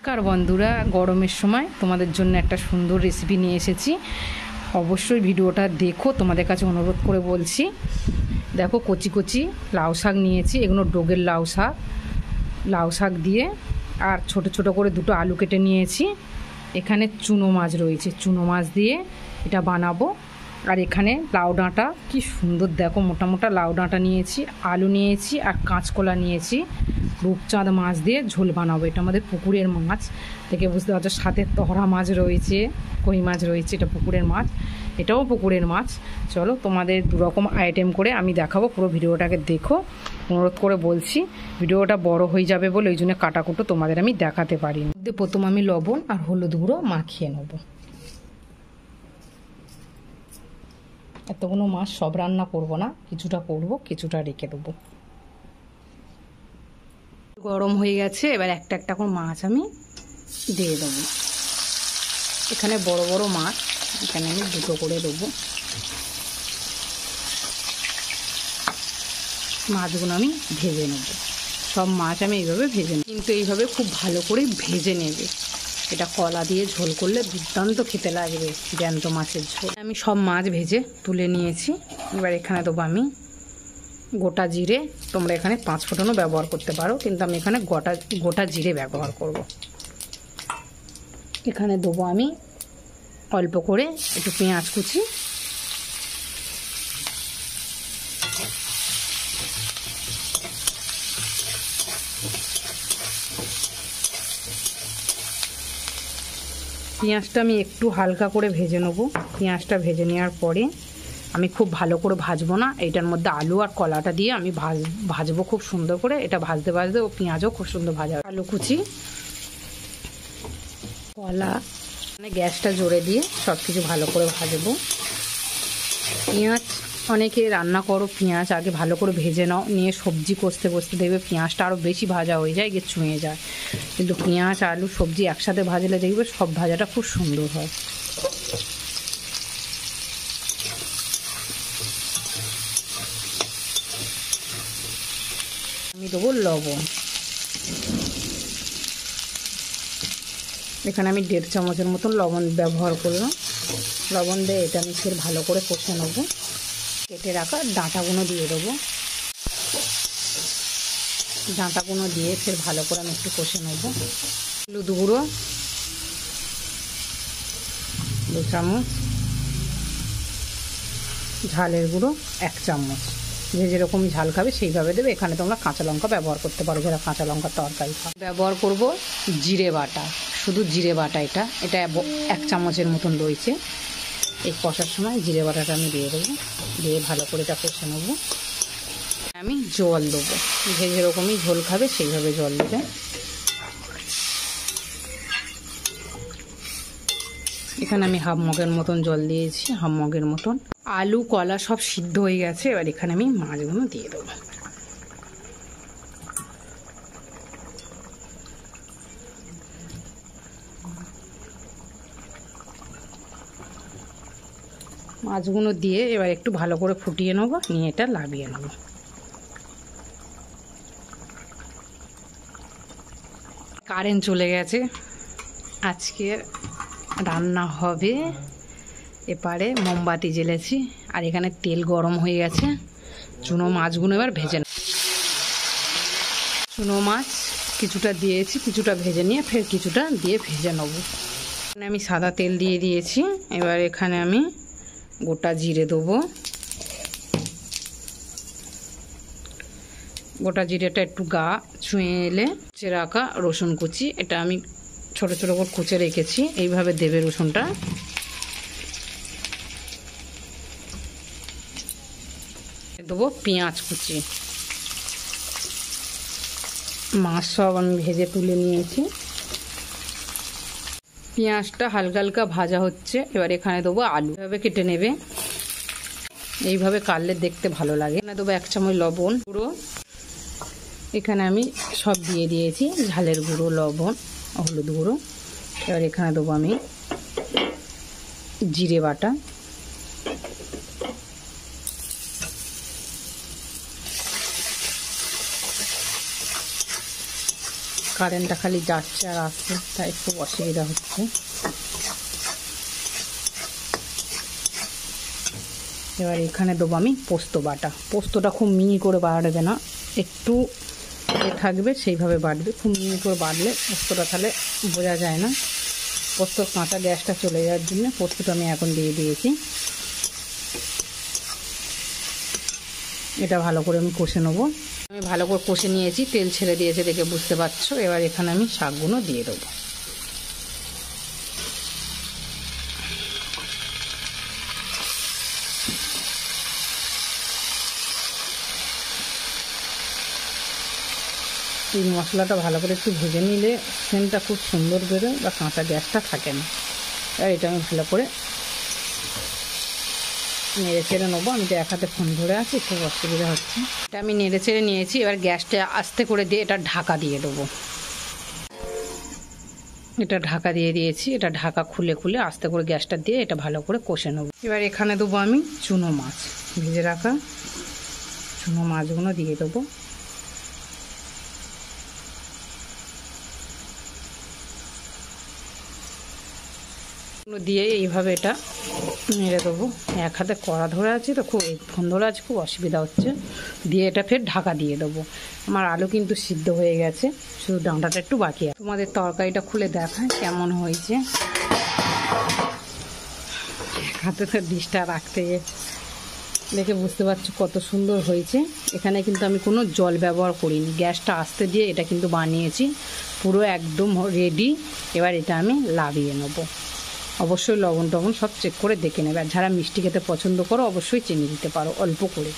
নমস্কার বন্ধুরা, গরমের সময় তোমাদের জন্য একটা সুন্দর রেসিপি নিয়ে এসেছি। অবশ্যই ভিডিওটা দেখো, তোমাদের কাছে অনুরোধ করে বলছি। দেখো, কচি কচি লাউ শাক নিয়েছি, এগুলো ডোগের লাউ শাক দিয়ে, আর ছোট ছোট করে দুটো আলু কেটে নিয়েছি। এখানে চুনো মাছ রয়েছে, চুনো মাছ দিয়ে এটা বানাবো। আর এখানে লাউ ডাঁটা, কি সুন্দর দেখো, মোটা মোটা লাউ ডাঁটা নিয়েছি, আলু নিয়েছি আর কাঁচকলা নিয়েছি। রূপচাঁদ মাছ দিয়ে ঝোল বানাবো। এটা আমাদের পুকুরের মাছ, থেকে বুঝতে পারছো। সাথে তহরা মাছ রয়েছে, কই মাছ রয়েছে, এটা পুকুরের মাছ, এটাও পুকুরের মাছ। চলো, তোমাদের দুরকম আইটেম করে আমি দেখাবো, পুরো ভিডিওটাকে দেখো, অনুরোধ করে বলছি। ভিডিওটা বড় হয়ে যাবে বলে ওই জন্য কাটাকুটো তোমাদের আমি দেখাতে পারিনি। প্রথম আমি লবণ আর হলুদ গুঁড়ো মাখিয়ে নেবো। এতগুলো মাছ সব রান্না করব না, কিছুটা করব, কিছুটা রেখে দেবো। গরম হয়ে গেছে, এবার একটা একটা করে মাছ আমি দিয়ে দেবো। এখানে বড় বড় মাছ, এখানে আমি দুটো করে দেবো। মাছগুলো আমি ভেজে নেব, সব মাছ আমি এইভাবে ভেজে নেব, কিন্তু এইভাবে খুব ভালো করে ভেজে নেবে। এটা কলা দিয়ে ঝোল করলে দুর্দান্ত খেতে লাগবে, জ্যান্ত মাছের ঝোল। আমি সব মাছ ভেজে তুলে নিয়েছি। এবার এখানে দেবো আমি গোটা জিরে। তোমরা এখানে 5 ফোঁটানো ব্যবহার করতে পারো, কিন্তু আমি এখানে গোটা জিরে ব্যবহার করব। এখানে দেবো আমি অল্প করে একটু পেঁয়াজ কুচি, পেঁয়াজটা আমি একটু হালকা করে ভেজে নেব। পেঁয়াজটা ভেজে নেওয়ার পরে আমি খুব ভালো করে ভাজবো না, এইটার মধ্যে আলু আর কলাটা দিয়ে আমি ভাজবো খুব সুন্দর করে। এটা ভাজতে ভাজতে ও পেঁয়াজও খুব সুন্দর ভাজা। আলু কুচি, কলা, মানে গ্যাসটা জোরে দিয়ে সব কিছু ভালো করে ভাজবো। পেঁয়াজ, অনেকে রান্না করো পেঁয়াজ আগে ভালো করে ভেজে নাও, নিয়ে সবজি কষতে কষতে দেখবে পেঁয়াজটা আরও বেশি ভাজা হয়ে যায়, গিয়ে ছুঁয়ে যায়। কিন্তু পেঁয়াজ আলু সবজি একসাথে ভাজলে দেখবে সব ভাজাটা খুব সুন্দর হয়। আমি দেবো লবণ। এখানে আমি 1.5 চামচের মতন লবণ ব্যবহার করলাম। লবণ দিয়ে এটা আমি ফের ভালো করে কষে নেব। কেটে রাখা ডাঁটাগুলো দিয়ে দেবো। ডাঁটাগুলো দিয়ে ফের ভালো করে আমি একটু কষে নেব। হলুদ গুঁড়ো 2 চামচ, ঝালের গুঁড়ো 1 চামচ। যে যেরকম ঝাল খাবে সেইভাবে দেবে। এখানে তোমরা কাঁচা লঙ্কা ব্যবহার করতে পারো, যারা কাঁচা লঙ্কার তরকারি খাও। ব্যবহার করব জিরে বাটা, শুধু জিরে বাটা। এটা 1 চামচের মতন রয়েছে। এই কষার সময় জিরে বাটাটা আমি দিয়ে দেবো, দিয়ে ভালো করে এটা কষে নেব। আমি জল দেবো, যে যেরকমই ঝোল খাবে সেইভাবে জল দেবে। এখানে আমি 1/2 মগের মতন জল দিয়েছি, 1/2 মগের মতন। আলু কলা সব সিদ্ধ হয়ে গেছে। এবার এখানে আমি মাছগুলো দিয়ে দেবো। মাছগুলো দিয়ে এবার একটু ভালো করে ফুটিয়ে নেবো, নিয়ে এটা নামিয়ে নেবো। কারেন্ট চলে গেছে, আজকে রান্না হবে। এপারে মোমবাতি জ্বেলেছি, আর এখানে তেল গরম হয়ে গেছে। চুনো মাছগুলো এবার ভেজে নেব। চুনো মাছ কিছুটা দিয়েছি, কিছুটা ভেজে নিয়ে ফের কিছুটা দিয়ে ভেজে নেব। এখানে আমি সাদা তেল দিয়ে দিয়েছি। এবার এখানে আমি গোটা জিরে দেবো। গোটা জিরেটা একটু গা ছুঁয়ে এলে কুচে রাখা রসুন কুচি, এটা আমি ছোট ছোট করে কুচে রেখেছি, এইভাবে দেবে রসুনটা। দেবো পেঁয়াজ কুচি। মাছ সব আমি ভেজে তুলে নিয়েছি। পেঁয়াজটা হালকা হালকা ভাজা হচ্ছে। এবার এখানে দেবো আলু, এভাবে কেটে নেবে, এইভাবে কাটলে দেখতে ভালো লাগে। এখানে দেবো 1 চামচ লবণ গুঁড়ো। এখানে আমি সব দিয়ে দিয়েছি, ঝালের গুঁড়ো, লবণ, হলুদ গুঁড়ো। এবার এখানে দেবো আমি জিরে বাটা, কারেন্টটা খালি যাচ্ছে আর আসছে, তাই খুব অসুবিধা হচ্ছে। এবার এখানে দেবো আমি পোস্ত বাটা। পোস্তটা খুব মিহি করে বাড়বে না, একটু থাকবে সেইভাবে বাড়বে। খুব মিহি করে বাড়লে পোস্তটা তাহলে বোঝা যায় না। পোস্তর কাঁচা গ্যাসটা চলে যাওয়ার জন্য পোস্তটা আমি এখন দিয়ে দিয়েছি। এটা ভালো করে আমি কষে নেবো। আমি ভালো করে কষে নিয়েছি, তেল ছেড়ে দিয়েছে দেখে বুঝতে পারছো। এবার এখানে আমি শাকগুলো দিয়ে দেবো। এই মশলাটা ভালো করে একটু ভেজে নিলে সেন্টটা খুব সুন্দর বেরোয় বা কাঁচা গ্যাসটা থাকে না। আর এটা আমি ভালো করে নেড়ে চেড়ে নেবো। আমি তো এক হাতে ফোন ধরে আছি, খুব অসুবিধা হচ্ছে। এটা আমি নেড়ে চেড়ে নিয়েছি। এবার গ্যাসটা আস্তে করে দিয়ে এটা ঢাকা দিয়ে দেবো। এটা ঢাকা দিয়ে দিয়েছি। এটা ঢাকা খুলে খুলে আস্তে করে গ্যাসটা দিয়ে এটা ভালো করে কষে নেবো। এবার এখানে দেবো আমি চুনো মাছ, ভেজে রাখা চুনো মাছগুলো দিয়ে দেবো। দিয়ে এইভাবে এটা নেড়ে দেবো। এক হাতে কড়া ধরে আছি তো, খুব ফোন ধরে আছে, খুব অসুবিধা হচ্ছে। দিয়ে এটা ফের ঢাকা দিয়ে দেবো। আমার আলু কিন্তু সিদ্ধ হয়ে গেছে, শুধু ডাঁটাটা একটু বাকি আছে। তোমাদের তরকারিটা খুলে দেখায় কেমন হয়েছে। এক হাতে তো ডিশটা রাখতে দেখে বুঝতে পারছো কত সুন্দর হয়েছে। এখানে কিন্তু আমি কোনো জল ব্যবহার করিনি, গ্যাসটা আস্তে দিয়ে এটা কিন্তু বানিয়েছি। পুরো একদম রেডি। এবার এটা আমি লাভিয়ে নেবো। অবশ্যই লবণ টবণ সব চেক করে দেখে নেবে। আর যারা মিষ্টি খেতে পছন্দ করো অবশ্যই চিনি দিতে পারো অল্প করে।